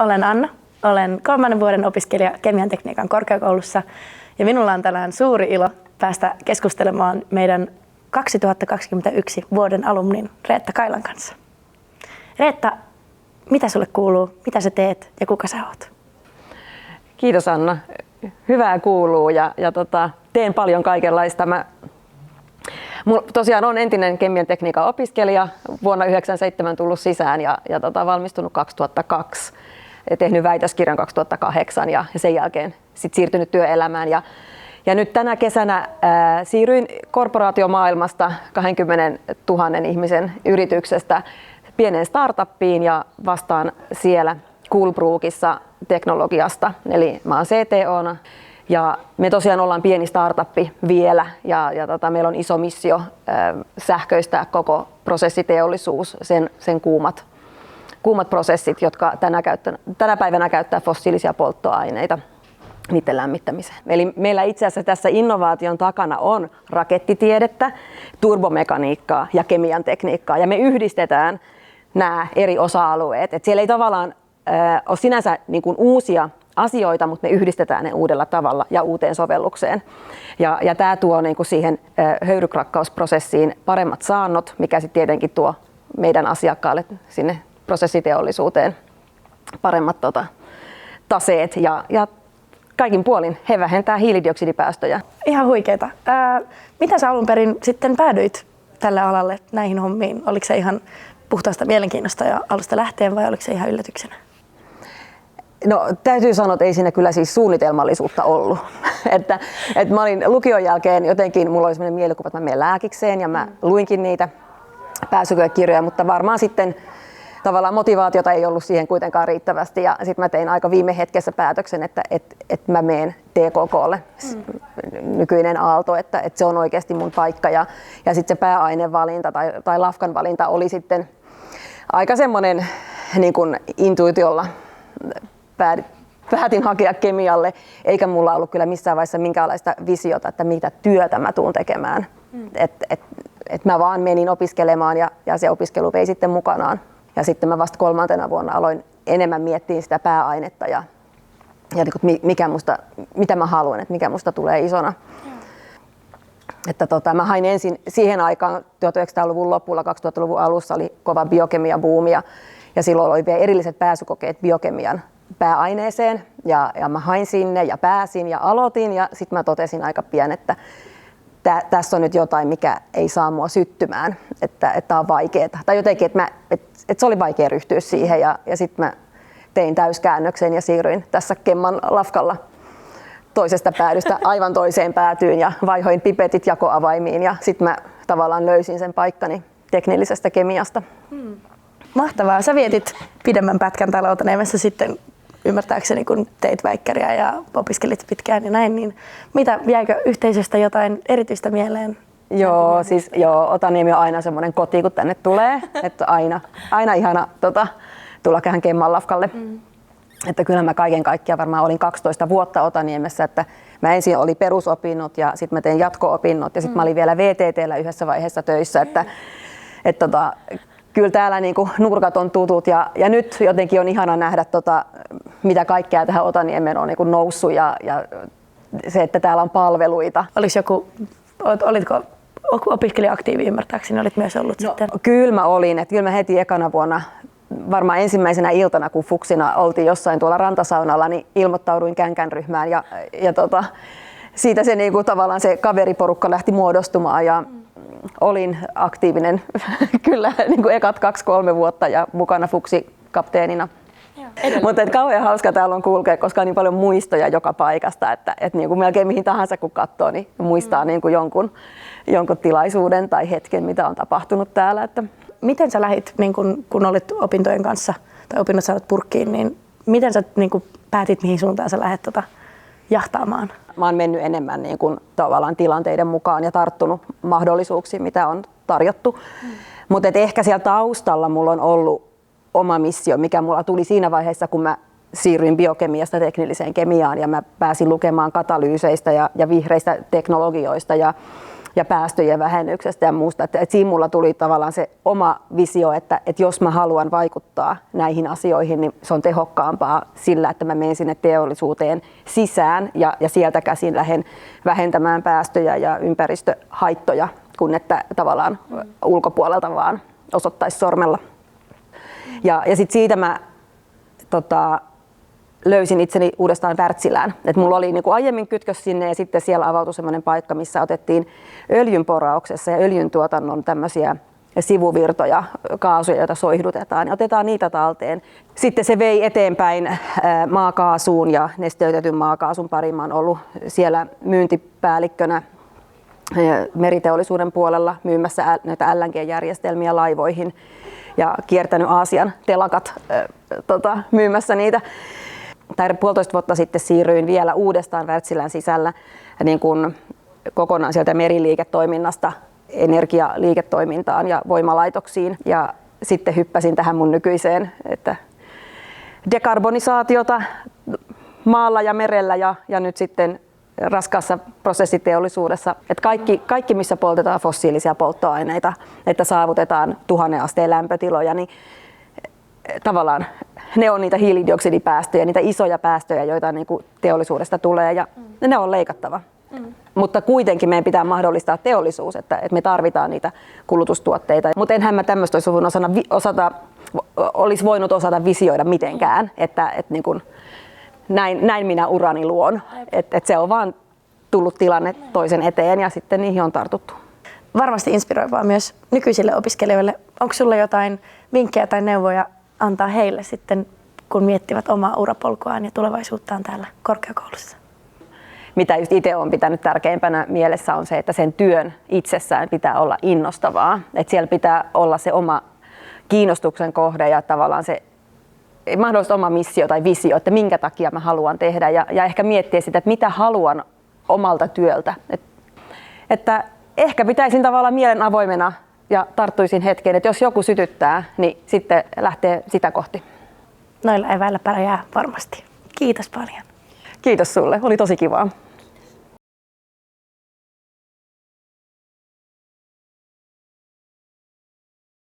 Olen Anna. Olen 3. vuoden opiskelija kemian tekniikan korkeakoulussa ja minulla on tänään suuri ilo päästä keskustelemaan meidän 2021 vuoden alumnin Reetta Kailan kanssa. Reetta, mitä sulle kuuluu, mitä sä teet ja kuka sä oot? Kiitos Anna. Hyvää kuuluu ja teen paljon kaikenlaista. Tosiaan olen entinen kemian tekniikan opiskelija, vuonna 1997 tullut sisään ja valmistunut 2002. Tehnyt väitöskirjan 2008 ja sen jälkeen siirtynyt työelämään. Ja nyt tänä kesänä siirryin korporaatiomaailmasta 20 000 ihmisen yrityksestä pieneen startuppiin ja vastaan siellä Coolbrookissa teknologiasta. Eli mä oon CTO:na ja me tosiaan ollaan pieni startuppi vielä ja meillä on iso missio sähköistää koko prosessiteollisuus, sen kuumat prosessit, jotka tänä päivänä käyttää fossiilisia polttoaineita niiden lämmittämiseen. Eli meillä itse asiassa tässä innovaation takana on rakettitiedettä, turbomekaniikkaa ja kemian tekniikkaa ja me yhdistetään nämä eri osa-alueet. Et siellä ei tavallaan ole sinänsä niin kuin uusia asioita, mutta me yhdistetään ne uudella tavalla ja uuteen sovellukseen. Ja tämä tuo niin kuin siihen höyrykrakkausprosessiin paremmat saannot, mikä sitten tietenkin tuo meidän asiakkaalle sinne prosessiteollisuuteen paremmat taseet ja kaikin puolin he vähentää hiilidioksidipäästöjä. Ihan huikeeta. Mitä sä alun perin sitten päädyit tälle alalle näihin hommiin? Oliko se ihan puhtaasta mielenkiinnosta ja alusta lähtien vai oliko se ihan yllätyksenä? No täytyy sanoa, että ei siinä kyllä siis suunnitelmallisuutta ollut. että mä olin lukion jälkeen jotenkin, mulla oli sellainen mielikuva, että mä menen lääkikseen ja mä luinkin niitä pääsykoekirjoja, mutta varmaan sitten tavallaan motivaatiota ei ollut siihen kuitenkaan riittävästi ja sitten mä tein aika viime hetkessä päätöksen, että mä menen TKK:lle, nykyinen Aalto, että se on oikeasti mun paikka ja sitten se pääainevalinta tai lafkan valinta oli sitten aika semmoinen niin kuin intuitiolla päätin hakea kemialle, eikä mulla ollut kyllä missään vaiheessa minkäänlaista visiota, että mitä työtä mä tuun tekemään. Et mä vaan menin opiskelemaan ja se opiskelu vei sitten mukanaan. Ja sitten mä vasta 3. vuonna aloin enemmän miettiä sitä pääainetta ja mitä mä haluan, että mikä musta tulee isona. Että mä hain ensin siihen aikaan 1900-luvun lopulla, 2000-luvun alussa oli kova biokemiabuumi ja silloin oli vielä erilliset pääsykokeet biokemian pääaineeseen ja mä hain sinne ja pääsin ja aloitin ja sitten mä totesin aika pian, että tässä on nyt jotain, mikä ei saa mua syttymään, että tää on vaikeaa. Tai jotenkin, että se oli vaikea ryhtyä siihen ja sitten mä tein täyskäännöksen ja siirryin tässä Kemman lafkalla toisesta päädystä aivan toiseen päätyyn ja vaihoin pipetit jakoavaimiin ja sitten mä tavallaan löysin sen paikkani teknillisestä kemiasta. Mahtavaa. Sä vietit pidemmän pätkän täällä Otaniemessä sitten ymmärtääkseni, kun teit väikkäriä ja opiskelit pitkään ja näin, niin jäikö yhteisöstä jotain erityistä mieleen? Joo, Otaniemi on aina semmoinen koti, kun tänne tulee, että aina ihana tulla kähän Kemman lafkalle. Että kyllä mä kaiken kaikkiaan varmaan olin 12 vuotta Otaniemessä, että mä ensin oli perusopinnot ja sitten mä tein jatko-opinnot ja sitten mä olin vielä VTT:llä yhdessä vaiheessa töissä, että kyllä täällä niinku nurkat on tutut ja nyt jotenkin on ihana nähdä mitä kaikkea tähän Otaniemeen on niinku noussut ja se, että täällä on palveluita. Olitko opiskelija-aktiivi ymmärtääkseni, olit myös ollut sitten? Kyllä mä olin, että kyllä mä heti ekana vuonna, varmaan ensimmäisenä iltana kun fuksina oltiin jossain tuolla rantasaunalla, niin ilmoittauduin känkänryhmään ja siitä se niinku tavallaan se kaveriporukka lähti muodostumaan ja olin aktiivinen kyllä niin kuin ekat 2-3 vuotta ja mukana fuksikapteenina. Mutta kauhean hauska täällä on kulkea, koska on niin paljon muistoja joka paikasta, että niin kuin melkein mihin tahansa kun katsoo, niin muistaa niin kuin jonkun tilaisuuden tai hetken, mitä on tapahtunut täällä. Että. Miten sä lähdit, niin kun olit opintojen kanssa tai opinnot saavat purkkiin, niin miten sä niin kuin päätit, mihin suuntaan sä lähdet jahtaamaan? Mä oon mennyt enemmän niin kuin tavallaan tilanteiden mukaan ja tarttunut mahdollisuuksiin, mitä on tarjottu. Mutta ehkä siellä taustalla mulla on ollut oma missio, mikä mulla tuli siinä vaiheessa, kun mä siirryin biokemiasta teknilliseen kemiaan ja mä pääsin lukemaan katalyyseistä ja vihreistä teknologioista ja päästöjen vähennyksestä ja muusta. Että siinä mulla tuli tavallaan se oma visio, että jos mä haluan vaikuttaa näihin asioihin, niin se on tehokkaampaa sillä, että mä menen sinne teollisuuteen sisään ja sieltä käsin lähden vähentämään päästöjä ja ympäristöhaittoja, kun että tavallaan ulkopuolelta vaan osoittaisi sormella. Ja sitten siitä mä löysin itseni uudestaan Wärtsilään. Et mulla oli niinku aiemmin kytkös sinne ja sitten siellä avautui semmoinen paikka, missä otettiin öljynporauksessa ja öljyntuotannon tämmöisiä sivuvirtoja, kaasuja, joita soihdutetaan, ja otetaan niitä talteen. Sitten se vei eteenpäin maakaasuun ja nesteytetyn maakaasun pariin. Mä oon ollut siellä myyntipäällikkönä meriteollisuuden puolella myymässä näitä LNG-järjestelmiä laivoihin ja kiertänyt Aasian telakat myymässä niitä. 1,5 vuotta sitten siirryin vielä uudestaan Wärtsilän sisällä niin kuin kokonaan sieltä meriliiketoiminnasta energialiiketoimintaan ja voimalaitoksiin. Ja sitten hyppäsin tähän mun nykyiseen, että dekarbonisaatiota maalla ja merellä ja nyt sitten raskaassa prosessiteollisuudessa. Että kaikki, missä poltetaan fossiilisia polttoaineita, että saavutetaan 1000 asteen lämpötiloja, niin tavallaan ne on niitä hiilidioksidipäästöjä, niitä isoja päästöjä, joita niin kuin teollisuudesta tulee, ja ne on leikattava. Mutta kuitenkin meidän pitää mahdollistaa teollisuus, että me tarvitaan niitä kulutustuotteita. Mutta enhän mä tämmöistä olisi voinut osata visioida mitenkään, että niin kuin näin minä urani luon. Että se on vaan tullut tilanne toisen eteen ja sitten niihin on tartuttu. Varmasti inspiroivaa myös nykyisille opiskelijoille. Onko sulla jotain vinkkejä tai neuvoja antaa heille sitten, kun miettivät omaa urapolkuaan ja tulevaisuuttaan täällä korkeakoulussa? Mitä just itse olen pitänyt tärkeimpänä mielessä on se, että sen työn itsessään pitää olla innostavaa. Että siellä pitää olla se oma kiinnostuksen kohde ja tavallaan se mahdollisesti oma missio tai visio, että minkä takia mä haluan tehdä ja ehkä miettiä sitä, että mitä haluan omalta työltä. Että ehkä pitäisin tavallaan mielen avoimena ja tarttuisin hetkeen, että jos joku sytyttää, niin sitten lähtee sitä kohti. Noilla eväillä pärjää varmasti. Kiitos paljon. Kiitos sulle, oli tosi kivaa.